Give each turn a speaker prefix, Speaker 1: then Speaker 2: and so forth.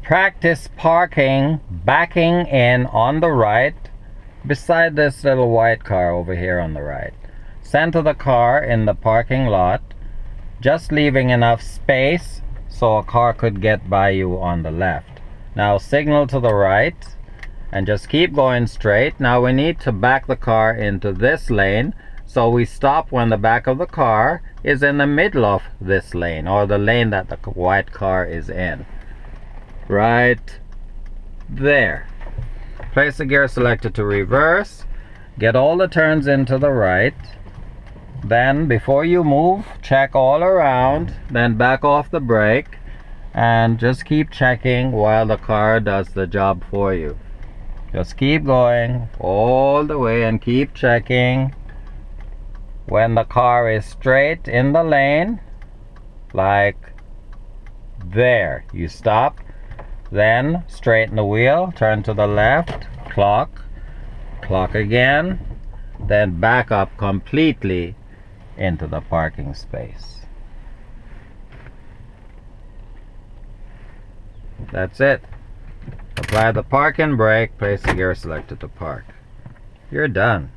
Speaker 1: Practice parking, backing in on the right beside this little white car over here on the right. Center the car in the parking lot, just leaving enough space so a car could get by you on the left. Now signal to the right and just keep going straight. Now we need to back the car into this lane, so we stop when the back of the car is in the middle of this lane, or the lane that the white car is in. Right there. Place the gear selector to reverse. Get all the turns into the right. Then before you move, check all around. Then back off the brake and just keep checking while the car does the job for you. Just keep going all the way and keep checking. When the car is straight in the lane, like there, you stop. Then straighten the wheel, turn to the left, clock again, then back up completely into the parking space. That's it. Apply the parking brake, place the gear selector to park. You're done.